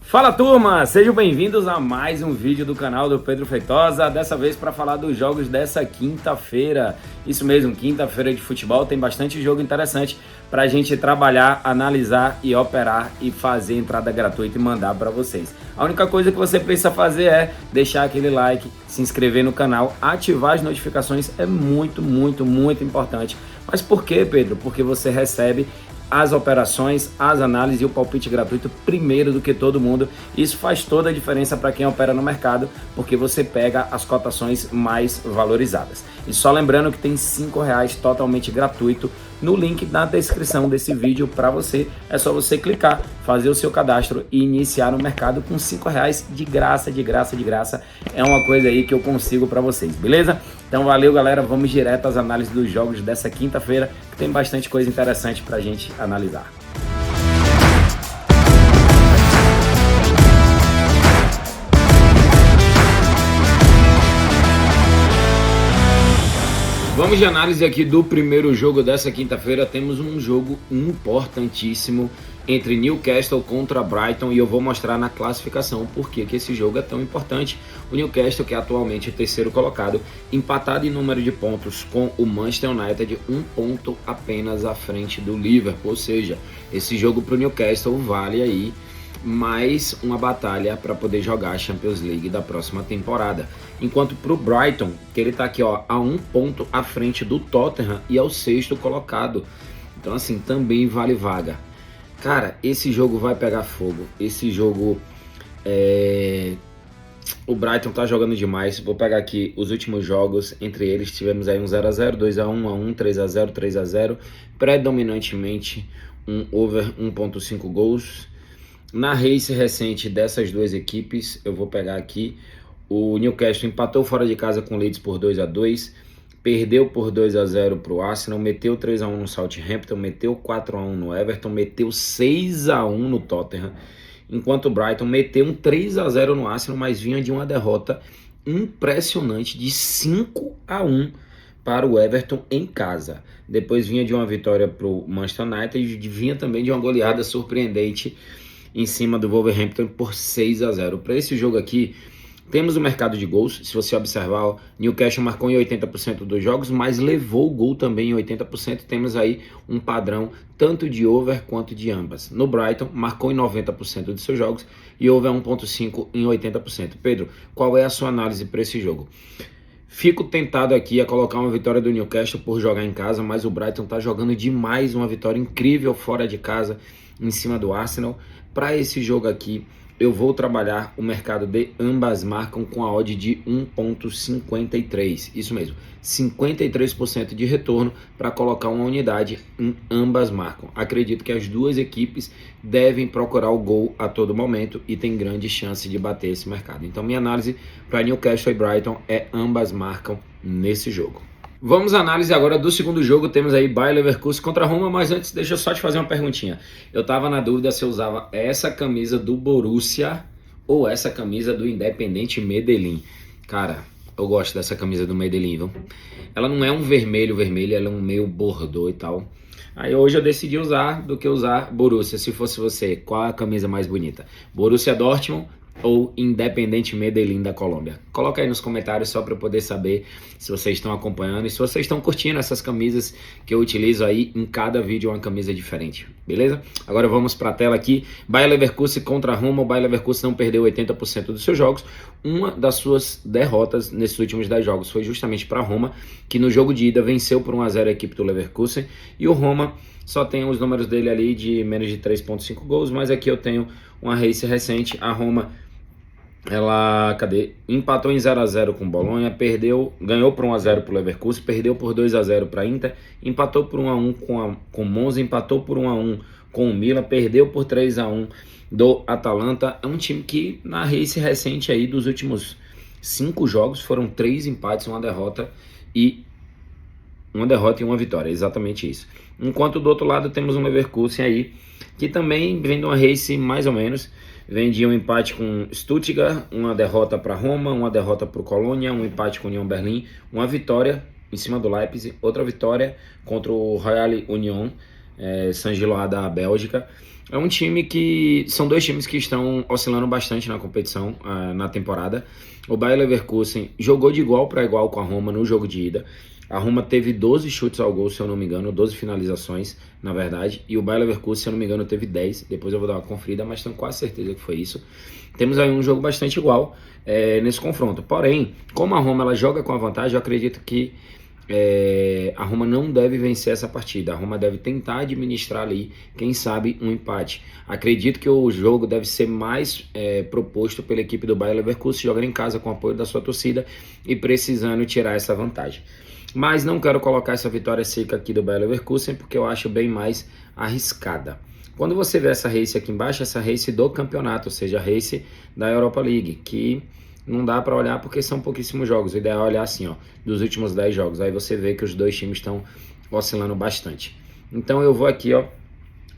Fala turma, sejam bem-vindos a mais um vídeo do canal do Pedro Feitosa, dessa vez para falar dos jogos dessa quinta-feira. Isso mesmo, quinta-feira de futebol, tem bastante jogo interessante para a gente trabalhar, analisar e operar e fazer entrada gratuita e mandar para vocês. A única coisa que você precisa fazer é deixar aquele like, se inscrever no canal, ativar as notificações, é muito importante. Mas por quê, Pedro? Porque você recebe as operações, as análises e o palpite gratuito primeiro do que todo mundo. Isso faz toda a diferença para quem opera no mercado, porque você pega as cotações mais valorizadas. E só lembrando que tem R$5 totalmente gratuito no link na descrição desse vídeo para você. É só você clicar, fazer o seu cadastro e iniciar no mercado com R$5 de graça. É uma coisa aí que eu consigo para vocês, beleza? Então valeu, galera, vamos direto às análises dos jogos dessa quinta-feira, que tem bastante coisa interessante pra gente analisar. Vamos de análise aqui do primeiro jogo dessa quinta-feira. Temos um jogo importantíssimo entre Newcastle contra Brighton e eu vou mostrar na classificação por que esse jogo é tão importante. O Newcastle, que é atualmente o terceiro colocado, empatado em número de pontos com o Manchester United, um ponto apenas à frente do Liverpool. Ou seja, esse jogo para o Newcastle vale aí mais uma batalha para poder jogar a Champions League da próxima temporada. Enquanto para o Brighton, que ele está aqui ó, a um ponto à frente do Tottenham e é o sexto colocado. Então assim, também vale vaga. Cara, esse jogo vai pegar fogo. Esse jogo, o Brighton tá jogando demais. Vou pegar aqui os últimos jogos. Entre eles tivemos aí um 0x0, 2x1, 1x1, 3x0, 3x0. Predominantemente um over 1.5 gols. Na race recente dessas duas equipes, eu vou pegar aqui, o Newcastle empatou fora de casa com o Leeds por 2x2, perdeu por 2x0 para o Arsenal, meteu 3x1 no Southampton, meteu 4x1 no Everton, meteu 6x1 no Tottenham, enquanto o Brighton meteu um 3x0 no Arsenal, mas vinha de uma derrota impressionante de 5x1 para o Everton em casa. Depois vinha de uma vitória para o Manchester United e vinha também de uma goleada surpreendente em cima do Wolverhampton por 6x0. Para esse jogo aqui, temos o mercado de gols. Se você observar, o Newcastle marcou em 80% dos jogos, mas levou o gol também em 80%. Temos aí um padrão tanto de over quanto de ambas. No Brighton, marcou em 90% de seus jogos e over 1.5 em 80%. Pedro, qual é a sua análise para esse jogo? Fico tentado aqui a colocar uma vitória do Newcastle por jogar em casa, mas o Brighton está jogando demais, uma vitória incrível fora de casa em cima do Arsenal. Para esse jogo aqui, eu vou trabalhar o mercado de ambas marcam com a odd de 1.53. Isso mesmo, 53% de retorno para colocar uma unidade em ambas marcam. Acredito que as duas equipes devem procurar o gol a todo momento e tem grande chance de bater esse mercado. Então minha análise para Newcastle e Brighton é ambas marcam nesse jogo. Vamos à análise agora do segundo jogo. Temos aí Bayer Leverkusen contra Roma, mas antes deixa eu só te fazer uma perguntinha. Eu tava na dúvida se eu usava essa camisa do Borussia ou essa camisa do Independente Medellín. Cara, eu gosto dessa camisa do Medellín, viu? Ela não é um vermelho, ela é um meio bordô e tal. Aí hoje eu decidi usar do que usar Borussia. Se fosse você, qual é a camisa mais bonita? Borussia Dortmund ou Independente Medellín da Colômbia? Coloca aí nos comentários só para eu poder saber se vocês estão acompanhando e se vocês estão curtindo essas camisas que eu utilizo aí. Em cada vídeo uma camisa diferente, beleza? Agora vamos para a tela aqui. Bayer Leverkusen contra Roma. O Bayer Leverkusen não perdeu 80% dos seus jogos. Uma das suas derrotas nesses últimos 10 jogos foi justamente para Roma, que no jogo de ida venceu por 1x0 a equipe do Leverkusen, e o Roma só tem os números dele ali de menos de 3.5 gols, mas aqui eu tenho uma race recente. A Roma empatou em 0x0 com o Bolonha, ganhou por 1x0 para o Leverkusen, perdeu por 2x0 para a Inter, empatou por 1x1 com o Monza, empatou por 1x1 com o Milan, perdeu por 3x1 do Atalanta. É um time que na race recente aí dos últimos 5 jogos foram 3 empates, uma derrota e uma vitória, exatamente isso. Enquanto do outro lado temos um Leverkusen aí, que também vem de uma race mais ou menos, vem de um empate com Stuttgart, uma derrota para Roma, uma derrota para o Colônia, um empate com o Union Berlim, uma vitória em cima do Leipzig, outra vitória contra o Royal Union, Saint-Gilloise da Bélgica. É um time que... São dois times que estão oscilando bastante na competição, na temporada. O Bayer Leverkusen jogou de igual para igual com a Roma no jogo de ida. A Roma teve 12 chutes ao gol, se eu não me engano, 12 finalizações, na verdade. E o Bayer Leverkusen, se eu não me engano, teve 10. Depois eu vou dar uma conferida, mas tenho quase certeza que foi isso. Temos aí um jogo bastante igual nesse confronto. Porém, como a Roma ela joga com a vantagem, eu acredito que a Roma não deve vencer essa partida. A Roma deve tentar administrar ali, quem sabe, um empate. Acredito que o jogo deve ser mais proposto pela equipe do Bayer Leverkusen, jogando em casa com o apoio da sua torcida e precisando tirar essa vantagem. Mas não quero colocar essa vitória seca aqui do Bayer Leverkusen, porque eu acho bem mais arriscada. Quando você vê essa race aqui embaixo, essa race do campeonato, ou seja, a race da Europa League, que não dá para olhar porque são pouquíssimos jogos. O ideal é olhar assim, ó, dos últimos 10 jogos. Aí você vê que os dois times estão oscilando bastante. Então eu vou aqui, ó,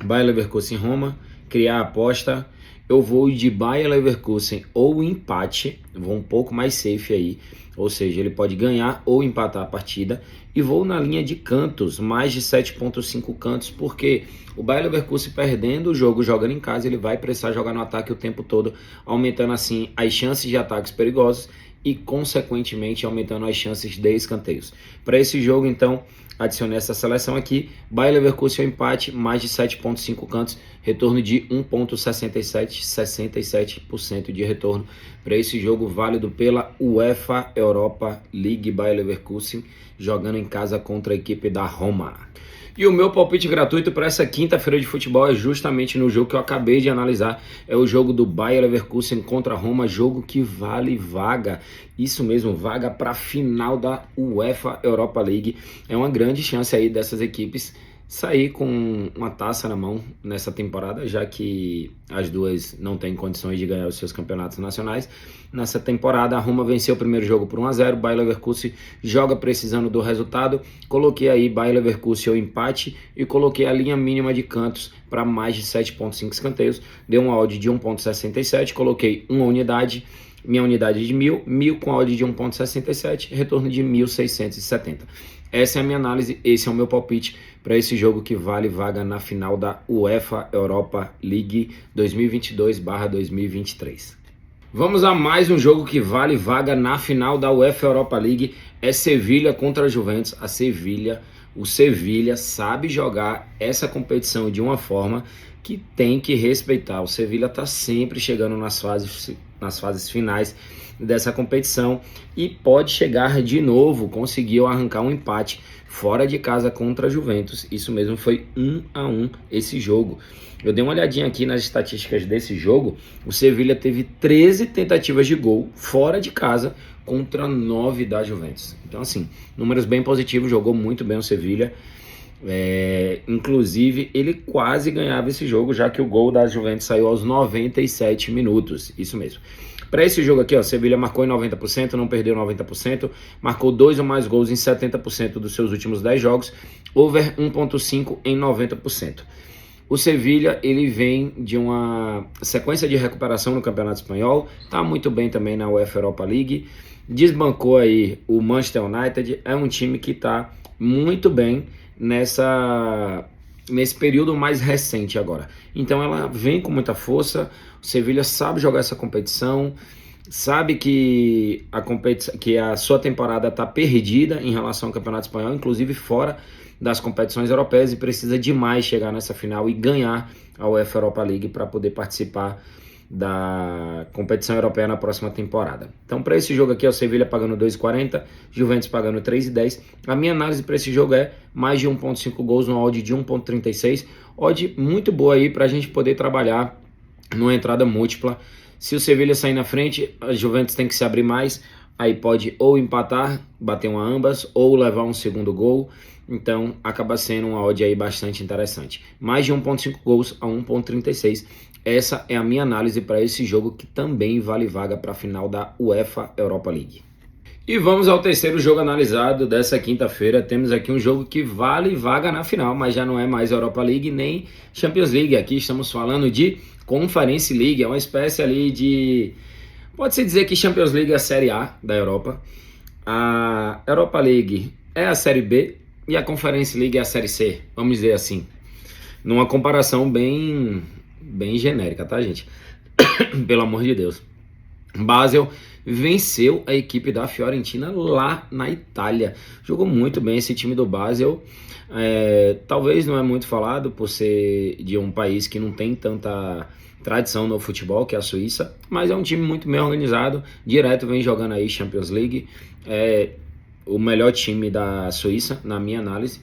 Bayer Leverkusen Roma, criar a aposta. Eu vou de Bayer Leverkusen ou empate, vou um pouco mais safe aí, ou seja, ele pode ganhar ou empatar a partida, e vou na linha de cantos, mais de 7.5 cantos, porque o Bayer Leverkusen perdendo o jogo, jogando em casa, ele vai precisar jogar no ataque o tempo todo, aumentando assim as chances de ataques perigosos e consequentemente aumentando as chances de escanteios. Para esse jogo então, adicionei essa seleção aqui, Bayer Leverkusen empate, mais de 7.5 cantos, retorno de 1.67, 67% de retorno para esse jogo válido pela UEFA Europa League. Bayer Leverkusen jogando em casa contra a equipe da Roma. E o meu palpite gratuito para essa quinta-feira de futebol é justamente no jogo que eu acabei de analisar. É o jogo do Bayer Leverkusen contra a Roma, jogo que vale vaga. Isso mesmo, vaga para a final da UEFA Europa League. É uma grande chance aí dessas equipes sair com uma taça na mão nessa temporada, já que as duas não têm condições de ganhar os seus campeonatos nacionais. Nessa temporada, a Roma venceu o primeiro jogo por 1-0, Bayer Leverkusen joga precisando do resultado. Coloquei aí Bayer Leverkusen o empate e coloquei a linha mínima de cantos para mais de 7.5 escanteios. Deu um odd de 1.67, coloquei uma unidade, minha unidade de 1.000 com odd de 1.67, retorno de 1.670. Essa é a minha análise, esse é o meu palpite para esse jogo que vale vaga na final da UEFA Europa League 2022/2023. Vamos a mais um jogo que vale vaga na final da UEFA Europa League, é Sevilha contra a Juventus. O Sevilha sabe jogar essa competição de uma forma que tem que respeitar. O Sevilha está sempre chegando nas fases finais dessa competição e pode chegar de novo, conseguiu arrancar um empate fora de casa contra a Juventus. Isso mesmo, foi 1-1 esse jogo. Eu dei uma olhadinha aqui nas estatísticas desse jogo. O Sevilha teve 13 tentativas de gol fora de casa contra 9 da Juventus. Então assim, números bem positivos, jogou muito bem o Sevilha. Inclusive ele quase ganhava esse jogo, já que o gol da Juventus saiu aos 97 minutos, isso mesmo. Para esse jogo aqui, ó, Sevilha marcou em 90%, não perdeu 90%, marcou 2 ou mais gols em 70% dos seus últimos 10 jogos, over 1.5 em 90%. O Sevilha, ele vem de uma sequência de recuperação no Campeonato Espanhol, tá muito bem também na UEFA Europa League, desbancou aí o Manchester United, é um time que tá muito bem nesse período mais recente agora. Então ela vem com muita força, o Sevilha sabe jogar essa competição, sabe que a sua temporada está perdida em relação ao Campeonato Espanhol, inclusive fora das competições europeias, e precisa demais chegar nessa final e ganhar a UEFA Europa League para poder participar da competição europeia na próxima temporada. Então para esse jogo aqui, o Sevilha pagando 2,40, Juventus pagando 3,10. A minha análise para esse jogo é mais de 1.5 gols, uma odd de 1.36, odd muito boa aí para a gente poder trabalhar numa entrada múltipla. Se o Sevilha sair na frente, a Juventus tem que se abrir mais, aí pode ou empatar, bater uma ambas, ou levar um segundo gol. Então acaba sendo uma odd aí bastante interessante. Mais de 1.5 gols a 1.36. Essa é a minha análise para esse jogo que também vale vaga para a final da UEFA Europa League. E vamos ao terceiro jogo analisado dessa quinta-feira. Temos aqui um jogo que vale vaga na final, mas já não é mais Europa League nem Champions League. Aqui estamos falando de Conference League, é uma espécie ali de... Pode-se dizer que Champions League é a Série A da Europa, a Europa League é a Série B e a Conference League é a Série C, vamos dizer assim. Numa comparação bem genérica, tá, gente? Pelo amor de Deus. Basel venceu a equipe da Fiorentina lá na Itália. Jogou muito bem esse time do Basel. Talvez não é muito falado por ser de um país que não tem tanta tradição no futebol, que é a Suíça, mas é um time muito bem organizado, direto vem jogando aí Champions League. É o melhor time da Suíça, na minha análise,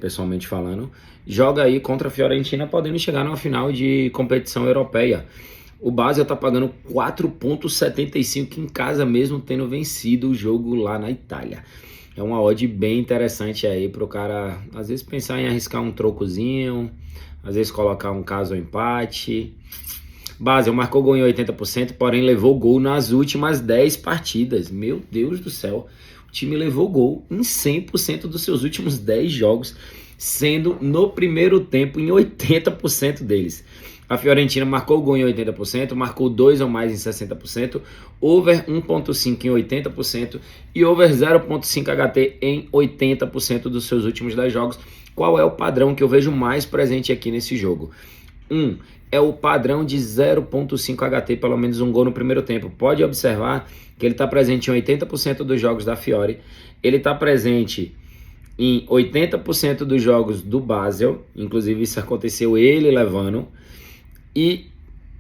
pessoalmente falando. Joga aí contra a Fiorentina, podendo chegar numa final de competição europeia. O Basel tá pagando 4,75 em casa, mesmo tendo vencido o jogo lá na Itália. É uma odd bem interessante aí pro cara, às vezes, pensar em arriscar um trocozinho, às vezes colocar um caso ao empate. Basel marcou gol em 80%, porém levou gol nas últimas 10 partidas. Meu Deus do céu, o time levou gol em 100% dos seus últimos 10 jogos, sendo no primeiro tempo em 80% deles. A Fiorentina marcou gol em 80%, marcou 2 ou mais em 60%, over 1.5 em 80% e over 0.5 HT em 80% dos seus últimos 10 jogos. Qual é o padrão que eu vejo mais presente aqui nesse jogo? É o padrão de 0.5 HT, pelo menos um gol no primeiro tempo. Pode observar que ele está presente em 80% dos jogos da Fiore, ele está presente em 80% dos jogos do Basel, inclusive isso aconteceu ele levando. E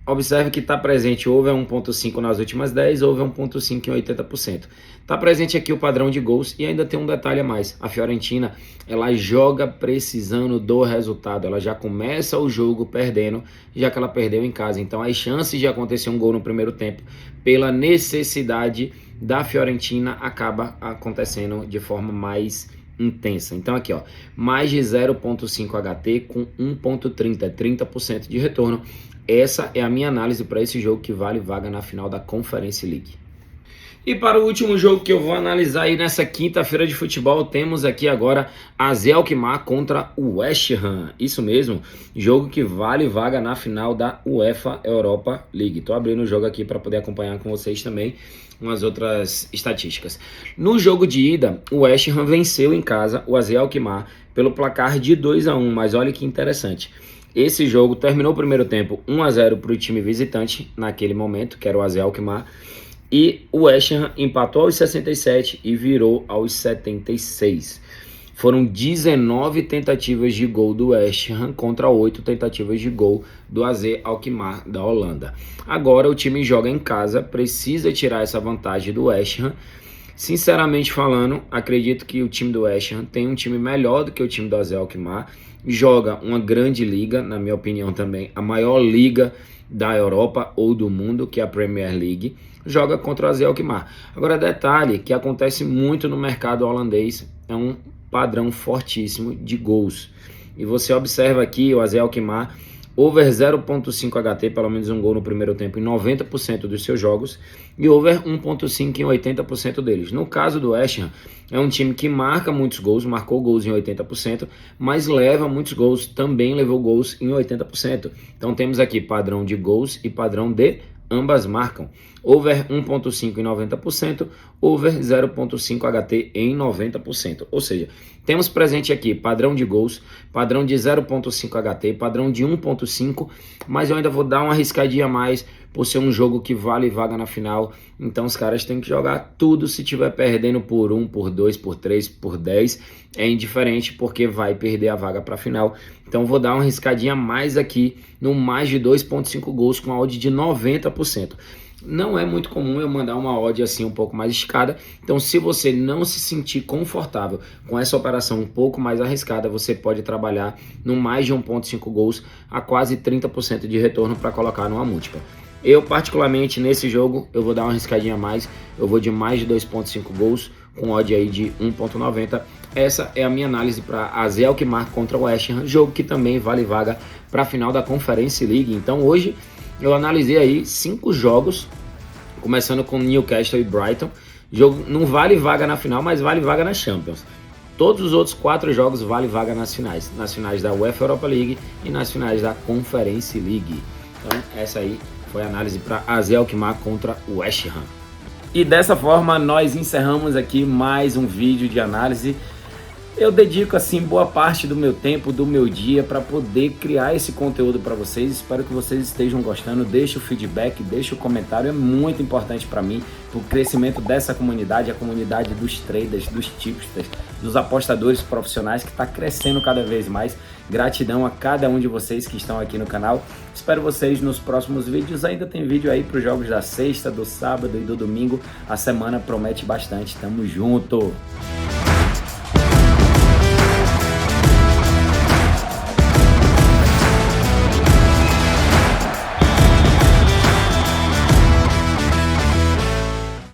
observe que está presente over 1.5 nas últimas 10, over 1.5 em 80%. Está presente aqui o padrão de gols e ainda tem um detalhe a mais. A Fiorentina, ela joga precisando do resultado. Ela já começa o jogo perdendo, já que ela perdeu em casa. Então as chances de acontecer um gol no primeiro tempo, pela necessidade da Fiorentina, acaba acontecendo de forma mais intensa. Então aqui, ó, mais de 0.5 HT com 1.30, 30% de retorno. Essa é a minha análise para esse jogo que vale vaga na final da Conference League. E para o último jogo que eu vou analisar aí nessa quinta-feira de futebol, temos aqui agora AZ Alkmaar contra o West Ham. Isso mesmo, jogo que vale vaga na final da UEFA Europa League. Tô abrindo o jogo aqui para poder acompanhar com vocês também umas outras estatísticas. No jogo de ida, o West Ham venceu em casa o AZ Alkmaar pelo placar de 2-1, mas olha que interessante. Esse jogo terminou o primeiro tempo 1-0 para o time visitante naquele momento, que era o AZ Alkmaar. E o West Ham empatou aos 67 e virou aos 76. Foram 19 tentativas de gol do West Ham contra 8 tentativas de gol do AZ Alkmaar da Holanda. Agora o time joga em casa, precisa tirar essa vantagem do West Ham. Sinceramente falando, acredito que o time do West Ham tem um time melhor do que o time do AZ Alkmaar. Joga uma grande liga, na minha opinião também, a maior liga da Europa ou do mundo, que é a Premier League. Joga contra o AZ Alkmaar. Agora, detalhe que acontece muito no mercado holandês, é um padrão fortíssimo de gols. E você observa aqui o AZ Alkmaar, over 0.5 HT, pelo menos um gol no primeiro tempo, em 90% dos seus jogos, e over 1.5 em 80% deles. No caso do West Ham, é um time que marca muitos gols, marcou gols em 80%, mas leva muitos gols, também levou gols em 80%. Então temos aqui padrão de gols e padrão de ambas marcam. Over 1.5 em 90%, over 0.5 HT em 90%. Ou seja, temos presente aqui padrão de gols, padrão de 0.5 HT, padrão de 1.5, mas eu ainda vou dar uma arriscadinha a mais por ser um jogo que vale vaga na final. Então os caras têm que jogar tudo. Se tiver perdendo por 1, por 2, por 3, por 10, é indiferente porque vai perder a vaga para a final. Então vou dar uma arriscadinha a mais aqui no mais de 2.5 gols com a odd de 90%. Não é muito comum eu mandar uma odd assim um pouco mais esticada, então se você não se sentir confortável com essa operação um pouco mais arriscada, você pode trabalhar no mais de 1.5 gols a quase 30% de retorno para colocar numa múltipla. Eu particularmente nesse jogo eu vou dar uma arriscadinha a mais, eu vou de mais de 2.5 gols com odd aí de 1.90. Essa é a minha análise para AZ Alkmaar contra o West Ham, jogo que também vale vaga para a final da Conference League. Então hoje eu analisei aí 5 jogos, começando com Newcastle e Brighton. Jogo não vale vaga na final, mas vale vaga na Champions. Todos os outros 4 jogos vale vaga nas finais da UEFA Europa League e nas finais da Conference League. Então essa aí foi a análise para AZ Alkmaar contra o West Ham. E dessa forma nós encerramos aqui mais um vídeo de análise. eu dedico assim boa parte do meu tempo, do meu dia para poder criar esse conteúdo para vocês. Espero que vocês estejam gostando. Deixe o feedback, deixe o comentário, é muito importante para mim, para o crescimento dessa comunidade, a comunidade dos traders, dos tipsters, dos apostadores profissionais que está crescendo cada vez mais. Gratidão a cada um de vocês que estão aqui no canal. Espero vocês nos próximos vídeos. Ainda tem vídeo aí para os jogos da sexta, do sábado e do domingo. A semana promete bastante. Tamo junto!